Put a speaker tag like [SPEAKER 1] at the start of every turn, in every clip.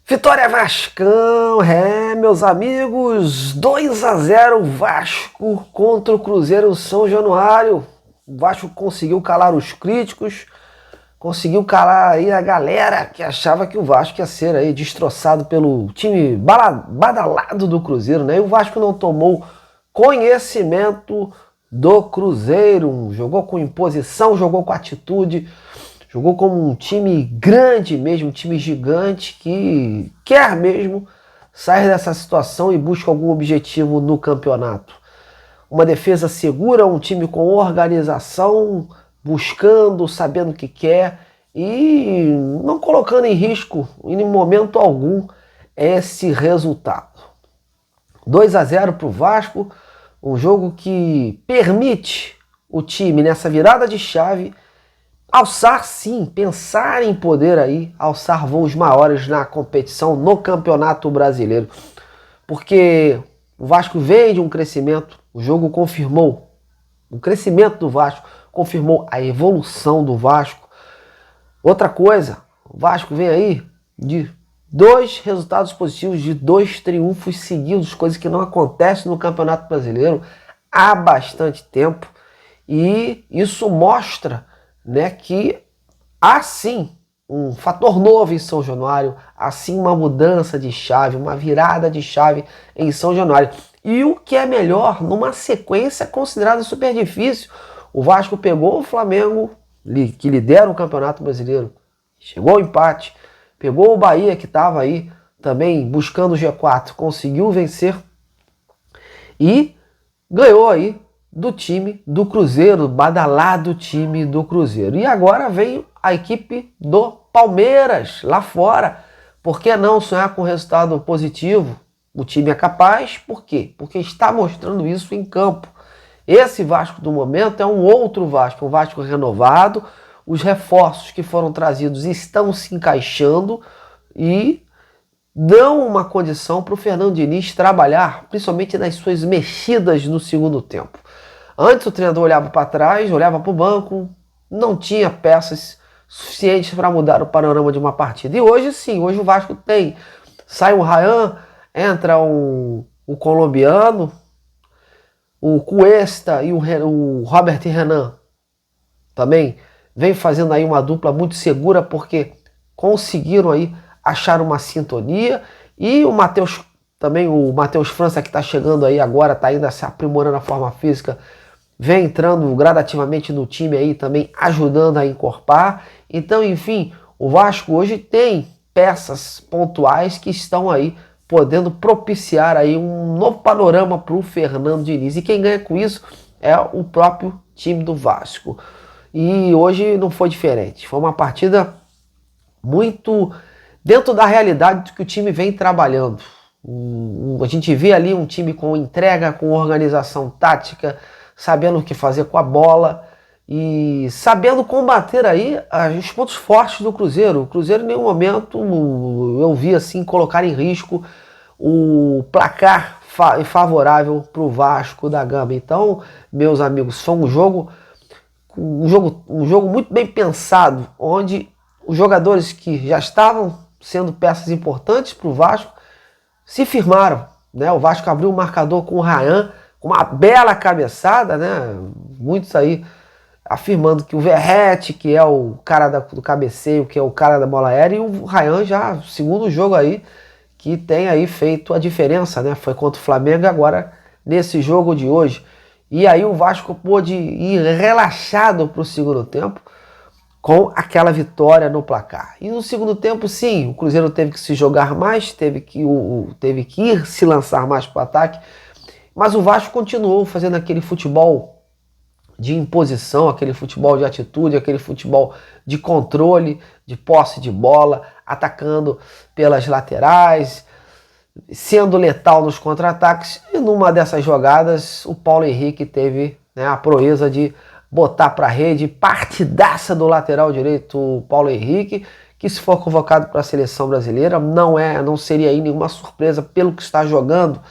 [SPEAKER 1] Vitória Vascão, meus amigos, 2-0 Vasco contra o Cruzeiro São Januário. O Vasco conseguiu calar os críticos, conseguiu calar aí a galera que achava que o Vasco ia ser aí destroçado pelo time badalado do Cruzeiro, né? E o Vasco não tomou conhecimento do Cruzeiro, jogou com imposição, jogou com atitude, jogou como um time grande mesmo, um time gigante que quer mesmo sair dessa situação e busca algum objetivo no campeonato. Uma defesa segura, um time com organização, buscando, sabendo o que quer e não colocando em risco em momento algum esse resultado. 2-0 para o Vasco, um jogo que permite o time nessa virada de chave alçar sim, pensar em poder aí alçar voos maiores na competição no Campeonato Brasileiro. Porque o Vasco vem de um crescimento, o jogo confirmou o crescimento do Vasco, confirmou a evolução do Vasco. Outra coisa, o Vasco vem aí de 2 resultados positivos, de 2 triunfos seguidos, coisa que não acontece no Campeonato Brasileiro há bastante tempo. E isso mostra, né, que há sim um fator novo em São Januário, há sim uma mudança de chave, uma virada de chave em São Januário. E o que é melhor, numa sequência considerada super difícil, o Vasco pegou o Flamengo, que lidera o Campeonato Brasileiro, chegou ao empate, pegou o Bahia, que estava aí também buscando o G4, conseguiu vencer e ganhou aí do time do Cruzeiro, badalado time do Cruzeiro. E agora vem a equipe do Palmeiras, lá fora. Por que não sonhar com resultado positivo? O time é capaz, por quê? Porque está mostrando isso em campo. Esse Vasco do momento é um outro Vasco, um Vasco renovado. Os reforços que foram trazidos estão se encaixando e dão uma condição para o Fernando Diniz trabalhar, principalmente nas suas mexidas no segundo tempo. Antes o treinador olhava para trás, olhava para o banco, não tinha peças suficientes para mudar o panorama de uma partida. E hoje sim, hoje o Vasco tem. Sai o Ryan, entra o colombiano, o Cuesta e o Robert Renan também vem fazendo aí uma dupla muito segura porque conseguiram aí achar uma sintonia. E o Matheus também, o Matheus França, que está chegando aí agora, está ainda se aprimorando a forma física, vem entrando gradativamente no time aí também, ajudando a encorpar. Então, enfim, o Vasco hoje tem peças pontuais que estão aí podendo propiciar aí um novo panorama para o Fernando Diniz. E quem ganha com isso é o próprio time do Vasco. E hoje não foi diferente. Foi uma partida muito dentro da realidade que o time vem trabalhando. A gente vê ali um time com entrega, com organização tática, sabendo o que fazer com a bola e sabendo combater aí os pontos fortes do Cruzeiro. O Cruzeiro em nenhum momento eu vi assim colocar em risco o placar favorável para o Vasco da Gama. Então, meus amigos, foi um jogo muito bem pensado, onde os jogadores que já estavam sendo peças importantes para o Vasco se firmaram, né? O Vasco abriu o marcador com o Ryan, com uma bela cabeçada, né? Muitos aí afirmando que o Verratti, que é o cara do cabeceio, que é o cara da bola aérea, e o Ryan já, segundo jogo aí, que tem aí feito a diferença, né? Foi contra o Flamengo e agora nesse jogo de hoje. E aí o Vasco pôde ir relaxado para o segundo tempo com aquela vitória no placar. E no segundo tempo, sim, o Cruzeiro teve que se jogar mais, teve que ir se lançar mais para o ataque, mas o Vasco continuou fazendo aquele futebol de imposição, aquele futebol de atitude, aquele futebol de controle, de posse de bola, atacando pelas laterais, sendo letal nos contra-ataques. E numa dessas jogadas, o Paulo Henrique teve, né, a proeza de botar para a rede, partidaça do lateral direito, o Paulo Henrique, que se for convocado para a seleção brasileira, não seria aí nenhuma surpresa pelo que está jogando.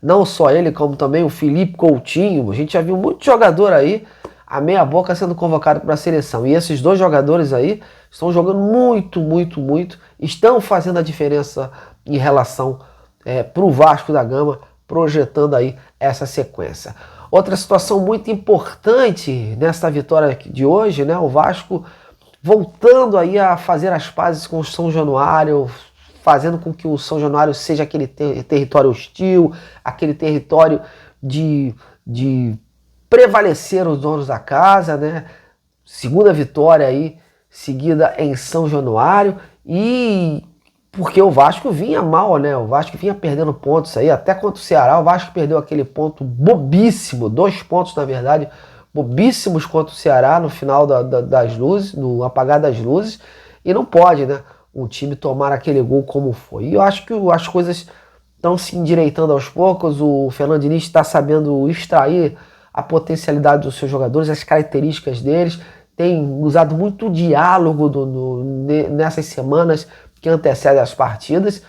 [SPEAKER 1] Não só ele, como também o Felipe Coutinho. A gente já viu muito jogador aí a meia boca sendo convocado para a seleção. E esses dois jogadores aí estão jogando muito, muito, muito, estão fazendo a diferença em relação para o Vasco da Gama, projetando aí essa sequência. Outra situação muito importante nessa vitória de hoje, né? O Vasco voltando aí a fazer as pazes com o São Januário, fazendo com que o São Januário seja aquele território hostil, aquele território de prevalecer os donos da casa, né? Segunda vitória aí, seguida em São Januário, e porque o Vasco vinha mal, né? O Vasco vinha perdendo pontos aí, até contra o Ceará, o Vasco perdeu aquele ponto bobíssimo, 2 pontos na verdade, bobíssimos contra o Ceará no final das luzes, no apagar das luzes, e não pode, né? Um time tomar aquele gol como foi. E eu acho que as coisas estão se endireitando aos poucos, o Fernando Diniz está sabendo extrair a potencialidade dos seus jogadores, as características deles, tem usado muito diálogo nessas semanas que antecedem as partidas,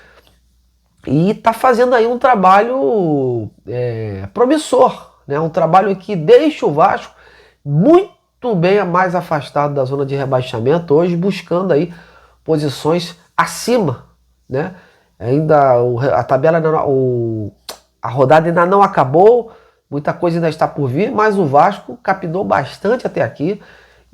[SPEAKER 1] e está fazendo aí um trabalho promissor, né? Um trabalho que deixa o Vasco muito bem mais afastado da zona de rebaixamento, hoje buscando aí posições acima, né? Ainda a tabela, a rodada ainda não acabou, muita coisa ainda está por vir, mas o Vasco capinou bastante até aqui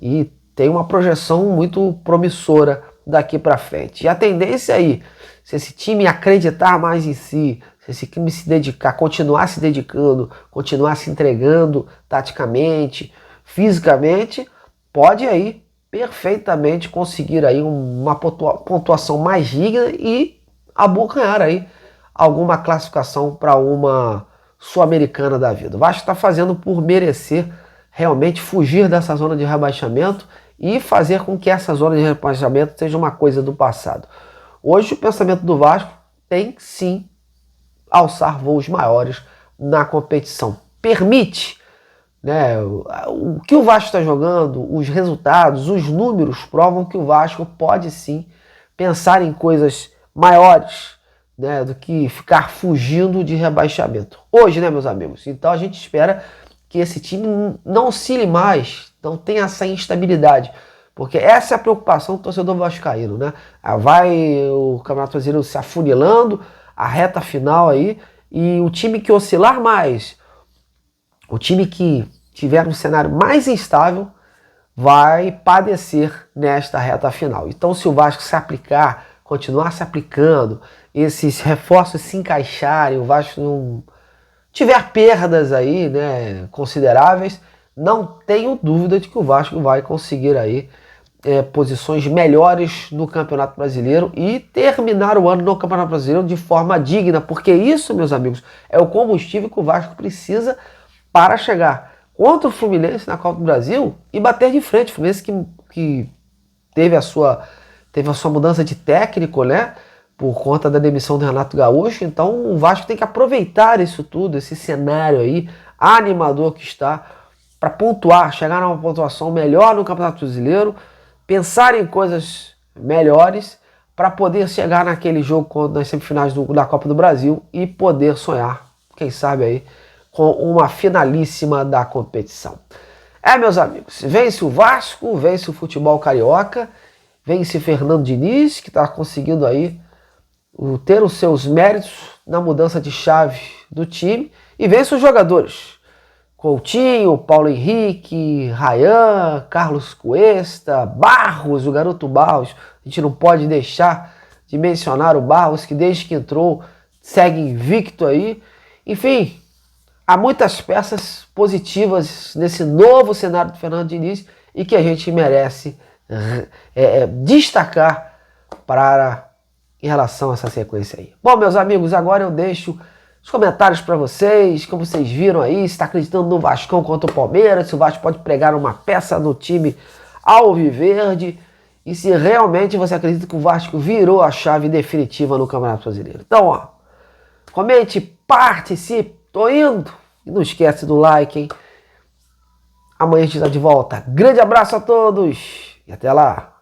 [SPEAKER 1] e tem uma projeção muito promissora daqui para frente. E a tendência aí, se esse time acreditar mais em si, se esse time se dedicar, continuar se dedicando, continuar se entregando taticamente, fisicamente, pode aí perfeitamente conseguir aí uma pontuação mais digna e abocanhar aí alguma classificação para uma Sul-Americana da vida. O Vasco está fazendo por merecer realmente fugir dessa zona de rebaixamento e fazer com que essa zona de rebaixamento seja uma coisa do passado. Hoje o pensamento do Vasco tem sim alçar voos maiores na competição. Permite, né, o que o Vasco está jogando, os resultados, os números provam que o Vasco pode sim pensar em coisas maiores, né, do que ficar fugindo de rebaixamento. Hoje, né, meus amigos? Então a gente espera que esse time não oscile mais, não tenha essa instabilidade, porque essa é a preocupação do torcedor vascaíno, né? Vai o Campeonato Brasileiro se afunilando, a reta final aí, e o time que oscilar mais, o time que tiver um cenário mais instável, vai padecer nesta reta final. Então, se o Vasco se aplicar, continuar se aplicando, esses reforços se encaixarem, o Vasco não tiver perdas aí, né, consideráveis, não tenho dúvida de que o Vasco vai conseguir aí posições melhores no Campeonato Brasileiro e terminar o ano no Campeonato Brasileiro de forma digna, porque isso, meus amigos, é o combustível que o Vasco precisa para chegar contra o Fluminense na Copa do Brasil e bater de frente. O Fluminense que teve a sua mudança de técnico, né, por conta da demissão do Renato Gaúcho. Então o Vasco tem que aproveitar isso tudo, esse cenário aí animador que está, para pontuar, chegar a uma pontuação melhor no Campeonato Brasileiro, pensar em coisas melhores para poder chegar naquele jogo nas semifinais da Copa do Brasil e poder sonhar, quem sabe aí, com uma finalíssima da competição. Meus amigos, vence o Vasco, vence o futebol carioca, vence Fernando Diniz, que está conseguindo aí ter os seus méritos na mudança de chave do time, e vence os jogadores. Coutinho, Paulo Henrique, Ryan, Carlos Cuesta, Barros, o garoto Barros. A gente não pode deixar de mencionar o Barros, que desde que entrou segue invicto aí. Enfim, há muitas peças positivas nesse novo cenário do Fernando Diniz e que a gente merece destacar em relação a essa sequência aí. Bom, meus amigos, agora eu deixo os comentários para vocês, como vocês viram aí, se está acreditando no Vascão contra o Palmeiras, se o Vasco pode pregar uma peça no time alviverde e se realmente você acredita que o Vasco virou a chave definitiva no Campeonato Brasileiro. Então, ó, comente, participe, tô indo. E não esquece do like, hein? Amanhã a gente está de volta. Grande abraço a todos e até lá.